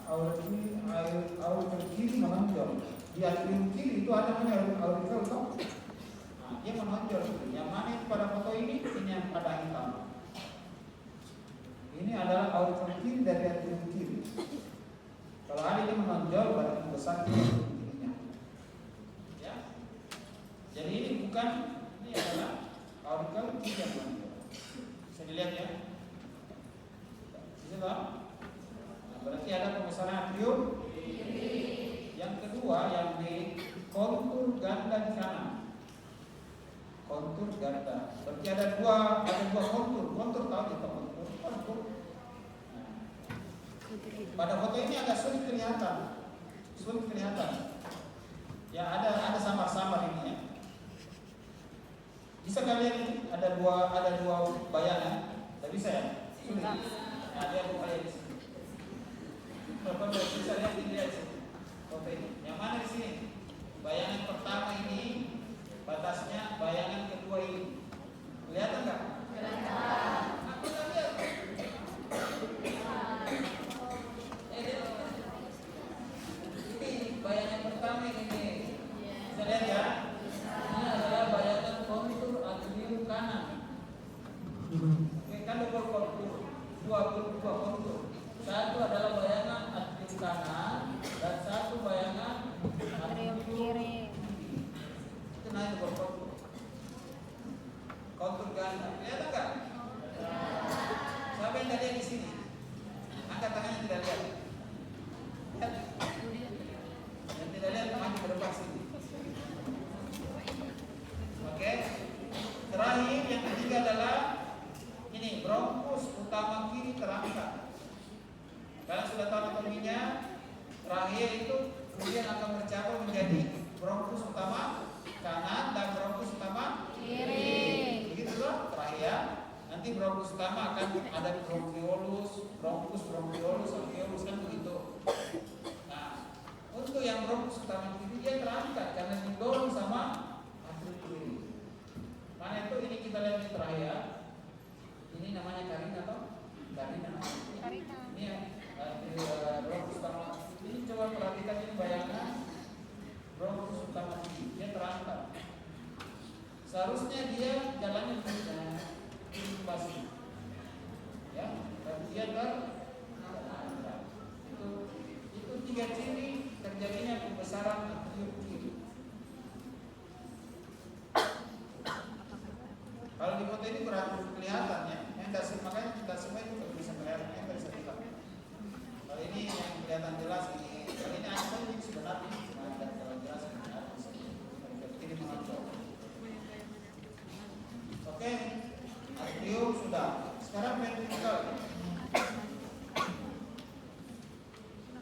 aurikel kiri menonjol. Di atrium kiri itu ada namanya aurikel toh. Nah, dia menonjol. Yang mana yang pada foto ini yang pada hitam. Ini adalah aurikel kiri dari atrium kiri. Kalau ada ini menonjol berarti besar atrium kirinya. Ya. Jadi ini bukan, ini adalah aurikel kiri yang menonjol. Bisa dilihat ya. Bisa tak? Berarti ada pembesaran atrium. Yang kedua yang di kontur ganda di kanan. Kontur ganda. Berarti ada dua kontur. Kontur tahu kita kontur. Nah. Pada foto ini agak sulit kelihatan. Ya ada samar-samar ini ya. Bisa kalian ini ada dua bayangan. Tidak bisa ya? Sulit. Nah, dia buka di sini. Bapak bisa lihat ini di sini. Oke, yang mana di sini? Bayangan pertama ini batasnya bayangan kedua ini. Kelihatan nggak? Kelihatan. Aku nggak lihat. Ini bayangan pertama ini. Bisa lihat ya? Ini adalah bayangan kontur atrium kanan. Oke, kan dua kontur. Satu adalah bayangan atrium kanan dan satu bayangan atrium kiri. Itu namanya kontur. Kontur ganda. Kelihatan nggak? Siapa yang lihat di sini? Angkat tangannya tidak lihat. Lihat. Yang tidak lihat maju ke depan sini. Oke. Terakhir yang ketiga adalah ini bronkus utama kiri terangkat. Kalian sudah tahu anatominya. Terakhir itu kemudian akan bercabang menjadi bronkus utama kanan dan bronkus utama kiri. Begitu loh terakhir. Nanti bronkus utama akan ada bronkiolus, alveolus kan begitu. Nah, untuk yang bronkus utama kiri dia terangkat karena didorong sama atrium kiri. Mana itu? Ini kita lihat di terakhir. Ini namanya karina atau karina? Ini ya. Bronkus utama ini coba perhatikan ini bayangan bronkus utama ini dia terangkat. Seharusnya dia jalannya inkubasi, ya, tapi dia terangkat. Itu tiga ciri terjadinya pembesaran atrium kiri. Kalau di foto ini kurang kelihatan ya, makanya kita semua itu bisa kelihatan, yang bisa dilihat. Kalau ini yang kelihatan jelas ini, kalau ini asal ini sebenarnya tidak terlalu jelas ini menonjol. Oke, atrium sudah. Sekarang ventrikel.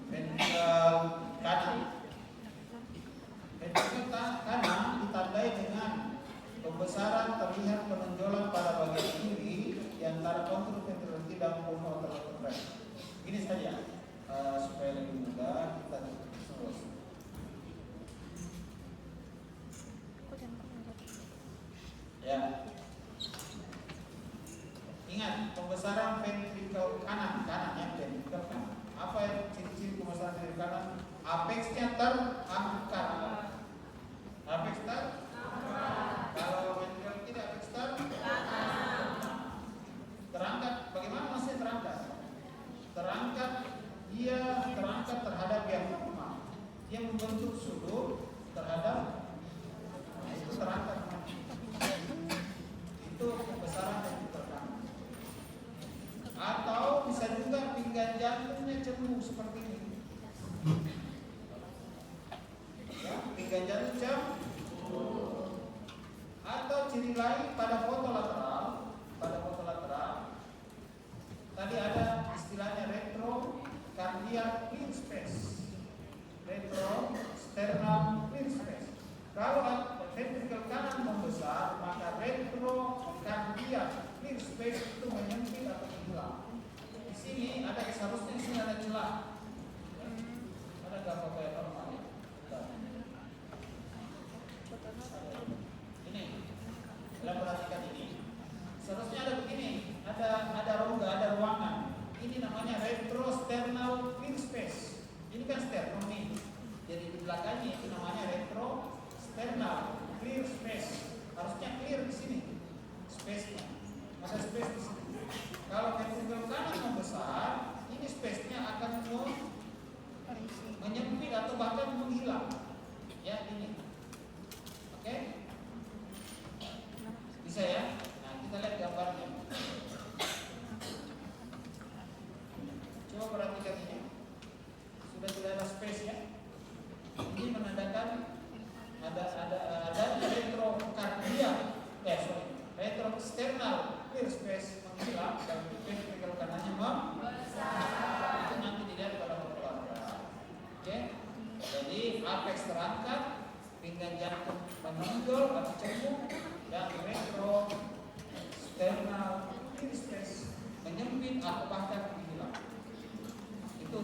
Ventrikel kanan. Ventrikel kanan ditandai dengan pembesaran terlihat penonjolan pada bagian kiri di antara kontur ventrikel dan pulmo terlepas. Ini saja. Supaya lebih mudah kita terus. Ya. Ingat pembesaran ventrikel kanan ya, ventrikel kanan. Apa yang ciri-ciri pembesaran ventrikel kanan? Apexnya terangkat. Apex terangkat. Kalau ventrikel tidak apex terangkat. Bagaimana maksudnya terangkat? Terangkat. Dia terangkat terhadap diafragma. Dia membentuk sudut terhadap itu terangkat. Itu pembesaran ventrikel kanan. Atau bisa juga pinggang jantungnya cembung seperti ini. Ya, pinggang jantung cembung. Atau ciri lain pada foto lateral. Tadi ada istilahnya retrocardiac clear space, retrosternal clear space. Kalau ventrikel kanan membesar, maka retrocardiac clear space itu menyempit atau hilang. Di sini ada, seharusnya di sini ada celah. Ada gambar kayak normal ya? Ini, kita perhatikan ini. Seharusnya ada begini, ada rongga, ada ruangan. Ini namanya retrosternal clear space.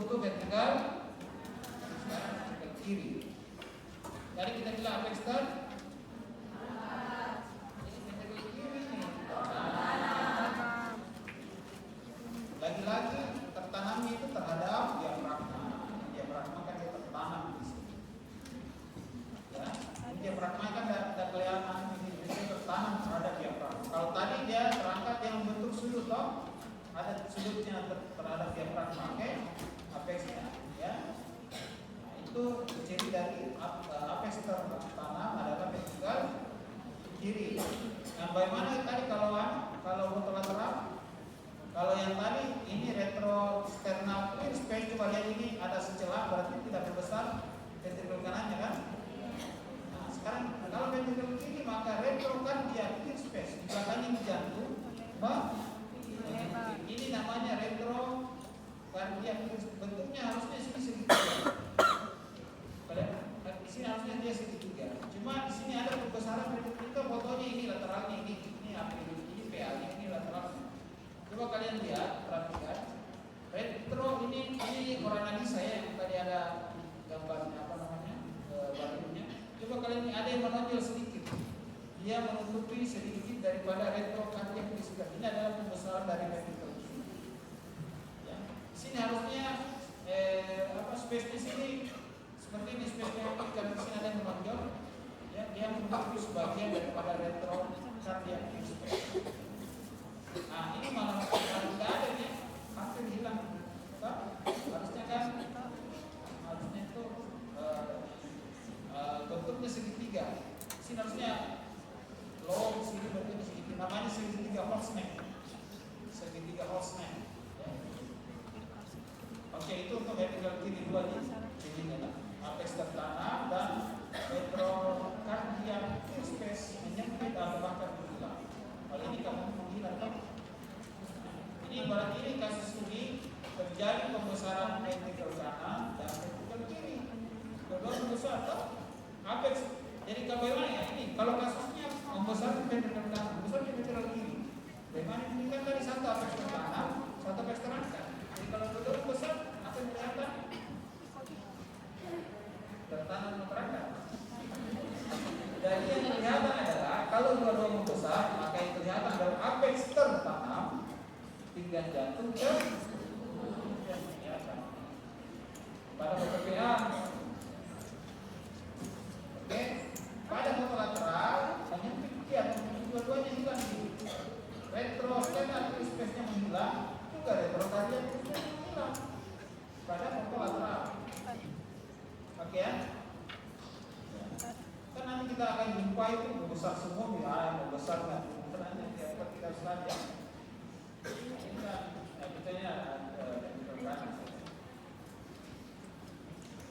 untuk vertikal ke kiri. Jadi kita bilang apex ter lagi-lagi tertanamnya itu terhadap diafragma. Diafragma kan dia tertanam di sini. Ya, diafragma kan tidak kelihatan ini, dia tertanam terhadap diafragma. Kalau tadi dia terangkat yang bentuk sudut toh, ada sudutnya terhadap diafragma, oke? Apexnya, ya. Nah, itu ciri dari apex tertanam adalah vertikal kiri. Nah, bagaimana tadi kalau lateral? Kalau yang tadi ini retrosternal clear space, coba lihat ini ada secelah, berarti tidak terbesar ventrikel kanannya kan? Nah, sekarang kalau ventrikel kiri maka retrocardia clear space, di belakangnya jantung, ini namanya retrocardia clear space. Bentuknya harusnya sini segitiga. Di sini harusnya dia segitiga. Cuma di sini ada pembesaran ventrikel, fotonya ini lateralnya ini apa ini PA-nya ini lateralnya. Coba kalian lihat, perhatikan. Retro ini orang analisa ya, yang tadi ada gambarnya apa namanya, barunya. Coba kalian lihat, ada yang menonjol sedikit. Dia menutupi sedikit daripada retrocardia fisika. Ini adalah pembesaran dari ventrikel. Ya. Di sini harusnya space di sini seperti ini space-nya, karena di sini ada yang menonjol. Ya, dia menutupi sebagian daripada retrocardia fisika. Nah, ini malah tidak ada ya, hampir hilang. Harusnya kan, harusnya itu bentuknya segitiga. Sini harusnya low, sini bentuknya segitiga. Namanya segitiga Holzmann. Segitiga Holzmann. Ya. Oke, itu untuk vertikal kiri dua nih. Ini adalah apex tertanam dan retrocardia space menyempit atau bahkan berhilang. Kalau ini kamu menghilang kan? Ini berarti ini kasus ini terjadi pembesaran ventrikel kanan dan ventrikel kiri. Kedua besar atau apex. Jadi bagaimana ya ini? Kalau kasusnya membesar ventrikel kanan, besar ventrikel kiri. Bagaimana ini kan tadi satu apex kanan, satu apex terangkat. Jadi kalau kedua besar, apa yang kelihatan? Tertanam terangkat. Jadi yang kelihatan adalah kalau dua-dua membesar, maka yang kelihatan adalah apex tertanam, pinggang jantung dan kelihatan. Pada PPA, oke, pada foto lateral menyempit dia, dua-duanya hilang di retrosternal space-nya menghilang, juga retrocardia space menghilang pada foto lateral. Oke ya? Kan nanti kita akan jumpa itu membesar semua ya, membesar kan? Nanti kita selanjutnya. Ini kan, kita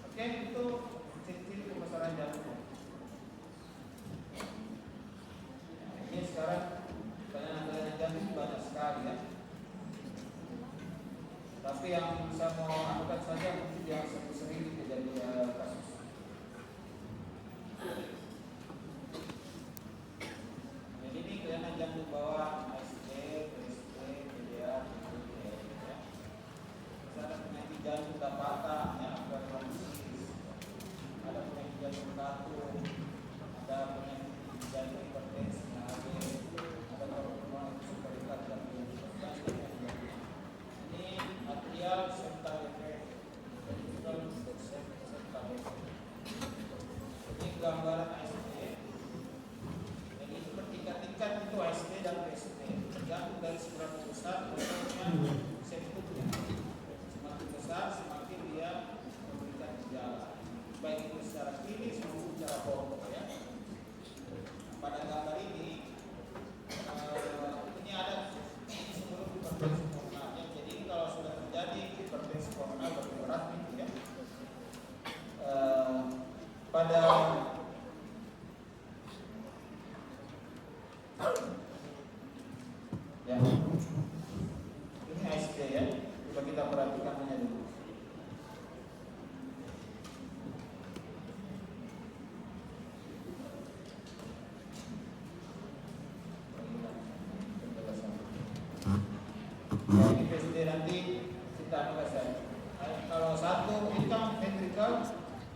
oke, itu ciri-ciri pembesaran jantung. Ini sekarang kelainan jantung banyak sekali ya. Tapi yang saya mau angkat saja mungkin yang sering terjadi kasus. Jadi ini kelainan jantung bawah, ASD, PSD, PDA, ya. Misalnya penyakit jantung patah, ya, ada penyakit jantung katu, ada penyakit jantung hipertensi, ada perempuan superikat jantung. Ini atrial septal defect, ventricular septal defect. Ini gambaran ASD. Jadi itu bertingkat-tingkat itu ASD dan PSD. Tergantung dari seberapa besar bentuknya septumnya. Semakin besar semakin dia memberikan gejala, baik itu secara klinis maupun secara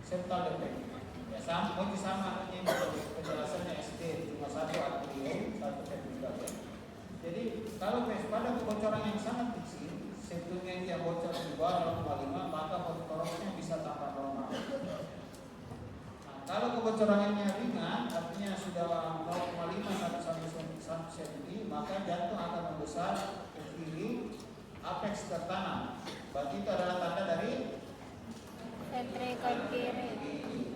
septal defect. Ya sama, mungkin sama ini penjelasannya SD cuma satu atrium, satu ventrikel ya. Jadi kalau pada kebocoran yang sangat kecil, septumnya yang bocor di bawah 0,5, maka potorosnya bisa tambah normal. Nah, kalau kebocorannya ringan, artinya sudah 0,5 sampai 1 cm, maka jantung akan membesar ke kiri, apex tertanam. Berarti itu adalah tanda dari ventrikel kiri.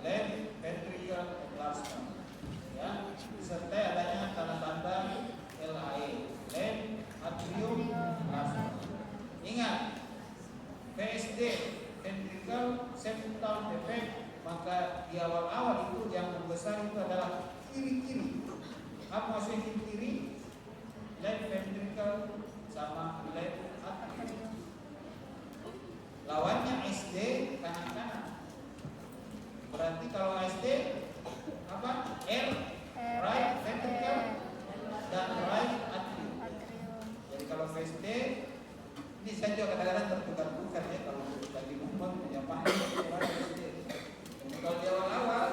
Left ventricle enlargement. Ya, disertai adanya tanda-tanda LAE, left atrium enlargement. Ingat, VSD ventricle septal defect, maka di awal-awal itu yang membesar itu adalah kiri-kiri. Apa maksudnya kiri-kiri? Left ventricle sama left atrium. Lawannya SD kanan-kanan. Berarti kalau SD apa? R right ventricle dan right atrium. Jadi kalau VSD ini saya juga kadang-kadang tertukar-tukar ya kalau lagi ngomong punya paham VSD. Kalau di awal-awal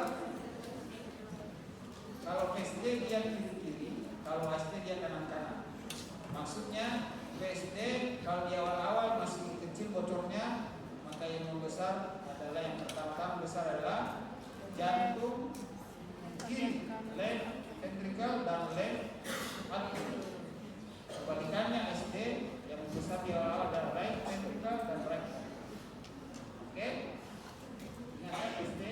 kalau VSD dia kiri-kiri, kalau SD dia kanan-kanan. Maksudnya VSD kalau di awal-awal masih kecil bocornya, maka yang membesar adalah yang pertama-tama besar adalah jantung kiri, left ventricle dan left atrium. Kebalikannya SD yang membesar di awal adalah right ventricle dan right atrium. Oke? Ingat SD.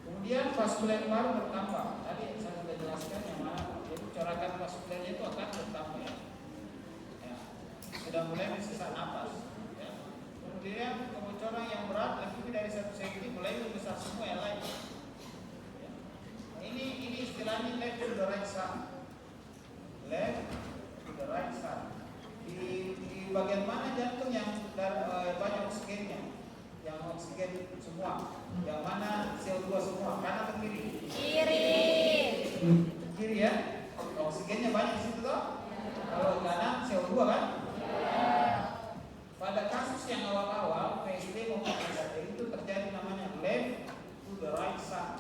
Kemudian vaskuler paru bertambah. Tadi saya sudah jelaskan yang mana. Jadi corakan vaskulernya itu akan bertambah ya. Sudah mulai sesak napas ya. Kemudian kebocoran yang berat lebih dari 1 cm mulai membesar semua yang lain ya. Nah, ini istilahnya left to the right side. Left to the right side. Di bagian mana jantung yang banyak oksigennya? Yang oksigen semua. Yang mana CO2 semua? Kanan atau kiri? Kiri. Kiri ya. Oksigennya banyak di situ toh? Kalau kanan CO2 kan? Pada kasus yang awal-awal PSD maupun PSD itu terjadi namanya left to the right side.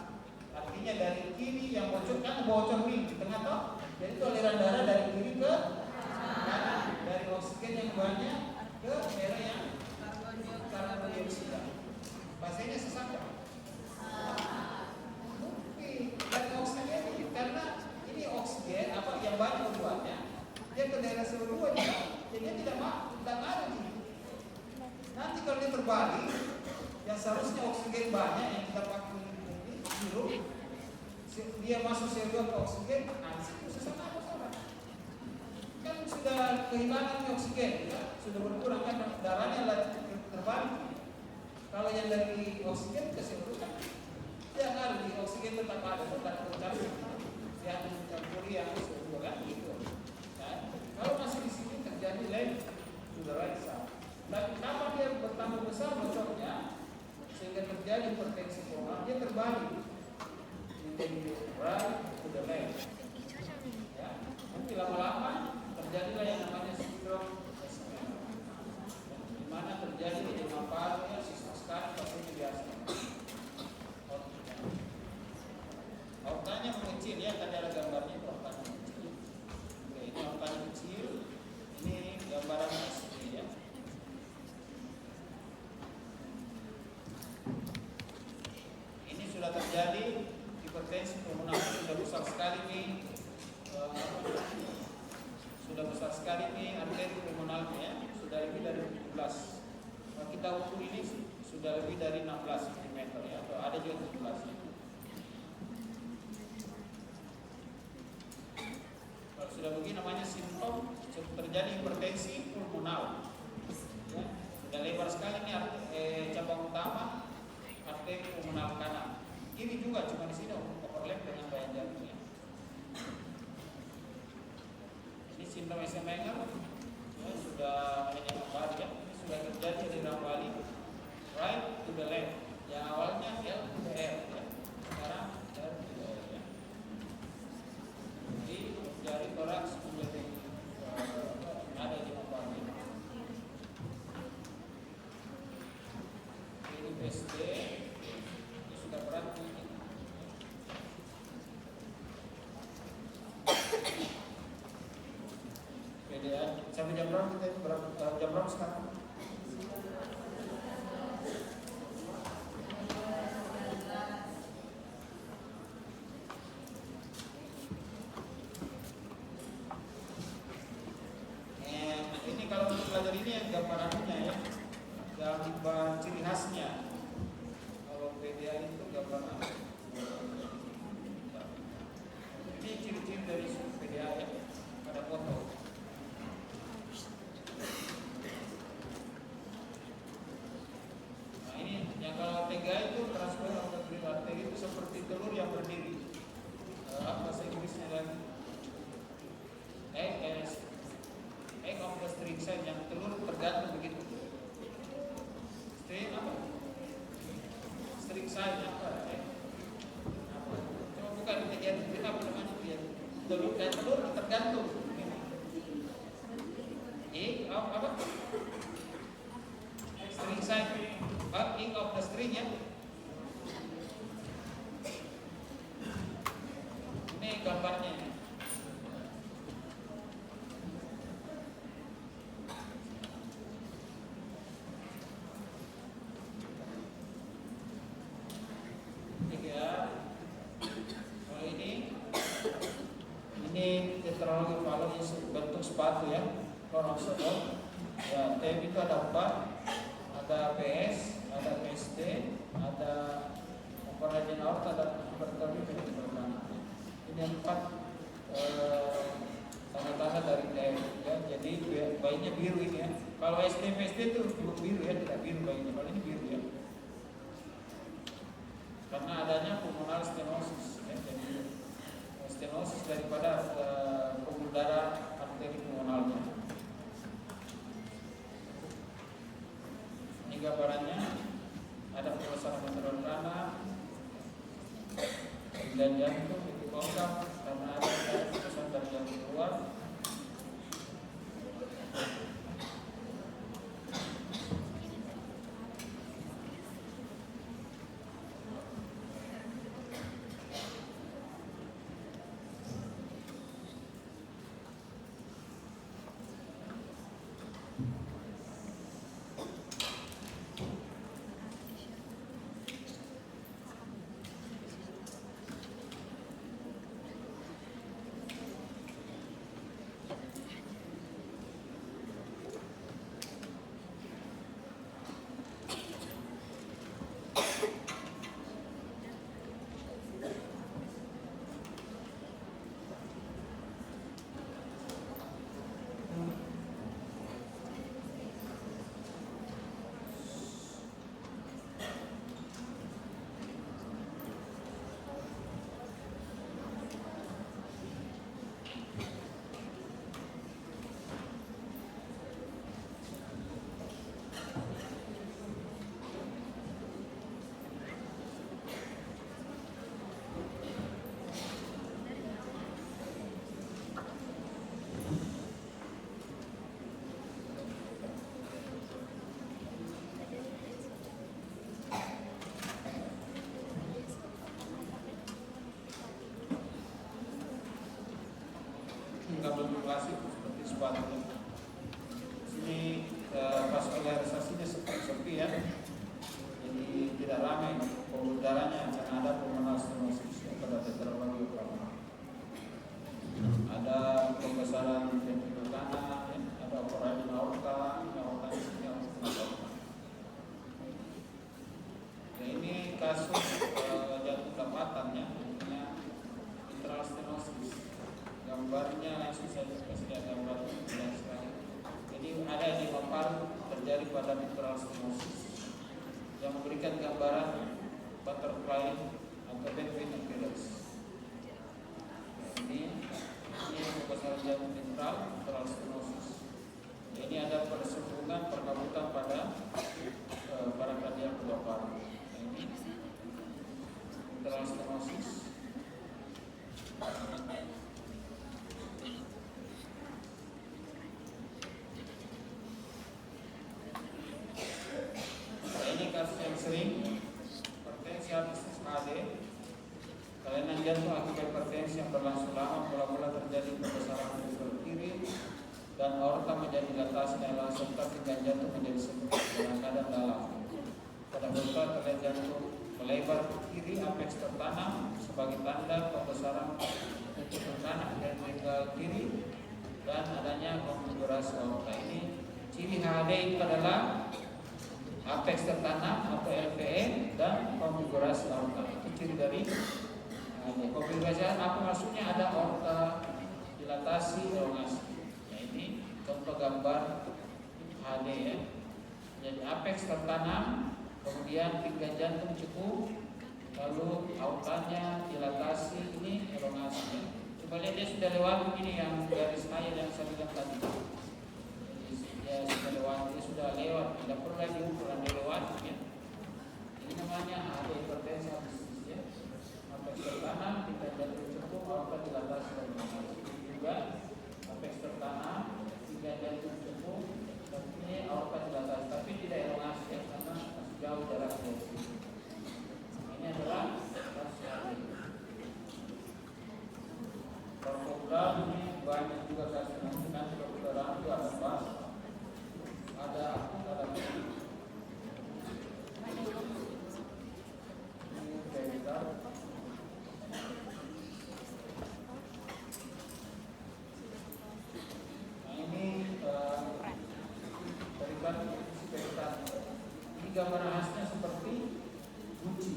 Artinya dari kiri yang bocor kan bocor ring di tengah toh. Jadi itu aliran darah dari kiri ke kanan, dari oksigen yang banyak ke daerah yang karbon dioksida. Bahasanya sesak kan? Dari oksigen ini karena ini oksigen apa yang banyak keduanya dia ke daerah CO2 jadi dia tidak ada nih. Nanti kalau dia terbalik yang seharusnya oksigen banyak yang kita pakai ini hirup dia masuk CO2 ke oksigen, nah itu sesak napas orang. Kan sudah kehilangan oksigen ya? Sudah berkurang kan darahnya terbalik. Kalau yang dari oksigen ke CO2 kan dia harus di oksigen tetap ada tercampur yang mencampuri yang CO2 kan gitu. Nah, kalau masih di sini terjadi left to the right side. Dan kenapa dia bertambah besar bocornya sehingga terjadi hipertensi koroner, dia terbalik menjadi right to the left. Ya, nanti lama-lama terjadilah yang namanya sindrom SMA, di mana terjadi edema paru ya sisa sekali pasti biasa. Aortanya mengecil ya, tadi ada gambarnya itu aortanya mengecil. Oke, ini aortanya kecil. Ini gambaran asli ya. Ini sudah terjadi hipertensi pulmoner, sudah besar sekali nih. Sudah besar sekali nih arteri pulmonalnya ya. Sudah lebih dari 17. Kalau kita ukur ini sudah lebih dari 16 cm ya, atau ada juga 17 ya. Sudah begini namanya simptom terjadi hipertensi pulmonal ya. Sudah lebar sekali nih cabang utama arteri pulmonal kanan. Ini juga cuma di sini overlap dengan bayan jantung ya. Ini simptom SMA ya, sudah banyak kembali ya. Ini sudah terjadi di Ramwali right to the left yang awalnya L to the R ya. Sekarang R to the R ya. Jadi jari toraks menjadi ada di Ramwali. Ini SD itu sudah berat ini. PDA sampai jam berapa kita itu jam berapa sekarang? Ini kalau untuk belajar ini yang gambarannya ya, gambar ciri khasnya. Kalau PDA itu gambaran. Ini ciri-ciri dari PDA ya, ada foto. Nah ini yang kalau TGA itu transfer of the T itu seperti telur yang berdiri. Apa bahasa Inggrisnya lagi? Egg of the string sign, yang telur tergantung begitu. String apa? String sign apa? Apa? Coba bukan kita apa namanya dia? Telur dan telur tergantung. Egg of apa? String sign. Egg of the string ya. Ini gambarnya. Tetralogi valve bentuk sepatu ya, Loroxodon. Ya, TM itu ada 4, ada PS, ada PST, ada operating out, ada berterbi ini 4 tanda-tanda dari TM ya. Jadi bayinya biru ini ya. Kalau SD PST itu biru ya, tidak biru bayinya. Kalau ini biru ya. Karena adanya pulmonal stenosis ya. Jadi stenosis daripada pembuluh darah arteri pulmonalnya. Ini gambarannya, ada pembesaran material tanah, dan jantung itu lengkap karena ada pembesaran dari jantung keluar. Kabel klasik seperti sepatu. Sini vaskularisasinya sepi ya, jadi tidak ramai pembuluh darahnya karena ada pulmonal stenosis pada tetralogi valve. Ada pembesaran ventrikel kanan, ada operating aorta, nah, ini kasus jantung dapatan ya, mitral stenosis. Gambarnya langsung saja kasih gambar jelas sekali. Jadi ada di paru terjadi pada mitral stenosis yang memberikan gambaran butterfly atau between appearance. Ini pembesaran jantung mitral stenosis. Ini ada persambungan perkabutan pada kardiak kedua paru. Ini mitral stenosis. Ini kasus yang sering dan aorta menjadi dilatasi dan serta pinggang jantung menjadi seperti dalam keadaan dalam. Pada foto terlihat jantung melebar ke kiri, apex tertanam sebagai tanda pembesaran ventrikel kanan dan ventrikel kiri dan adanya konfigurasi aorta. Ini ciri HD itu adalah apex tertanam atau LVE dan konfigurasi aorta. Itu ciri dari HD. Konfigurasi apa maksudnya? Ada aorta, dilatasi, elongasi. Nah, ini contoh gambar HD ya. Jadi apex tertanam, kemudian pinggang jantung cukup, lalu aortanya dilatasi, ini elongasi. Coba lihat dia sudah lewat ini yang garis air yang saya bilang tadi. Dia sudah lewat, dia sudah lewat, tidak perlu lagi ukuran dia lewat ya. Ini namanya ada hipertensi absistis ya. Apex tertanam, pinggang jantung cukup, aorta dilatasi dan elongasi. Juga apex tertanam, pinggang jantung cukup, dan ini aorta dilatasi, tapi tidak elongasi ya, karena masih jauh jaraknya. Ini adalah program ini banyak juga kasus nanti kedokteran itu ada pas ada ini gambar khasnya seperti guci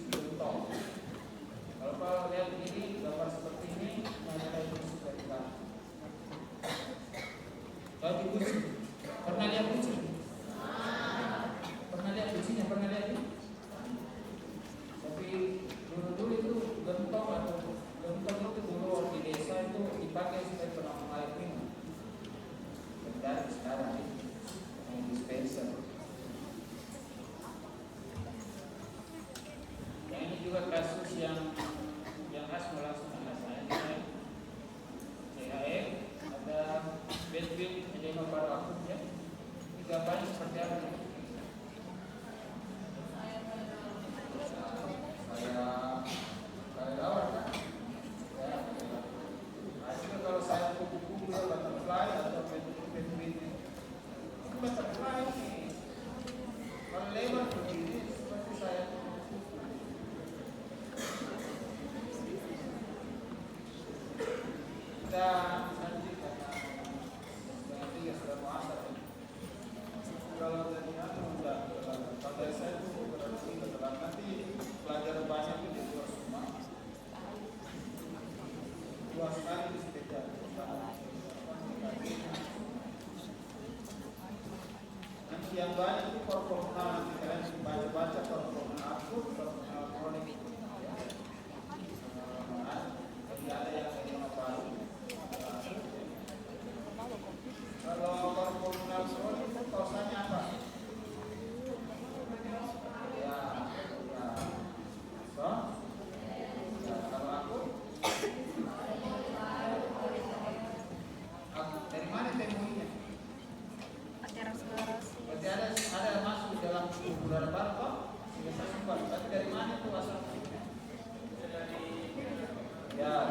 gentong. Kalau lihat ini gambar seperti ini adalah guci vertikal. Bagi guci, pernah lihat guci? Pernah lihat gucinya? Pernah lihat ini? Tapi dulu itu gentong itu dulu di desa itu dipakai sebagai penampung air minum. Dan sekarang ini dispenser. Yang ini juga kasus yang khas melaksanakan saya. CHF ada bedbil edema pada akut ya. Ini gambarnya seperti apa? Saya lawar kan? Ya. Akhirnya kalau saya kupu-kupu butterfly atau bedbil ini butterfly ini kalau lebar begini seperti saya kupu-kupu. Kita nanti karena ya sudah mau asal kalau tadi sudah pada saya itu berarti betul nanti pelajaran banyak itu di luar semua luas sekali di sekitar nanti yang banyak itu korporal nanti kalian baca korporal akut, korporal kronik jadi ada yang baru. Kalau korporal kronik itu kausanya apa? Ya. So? Ya, kalau aku dari mana temuinya? Berarti ada masuk di dalam tubuh darah baru kok? Sehingga saya simpan. Berarti dari mana itu asalnya? Ya,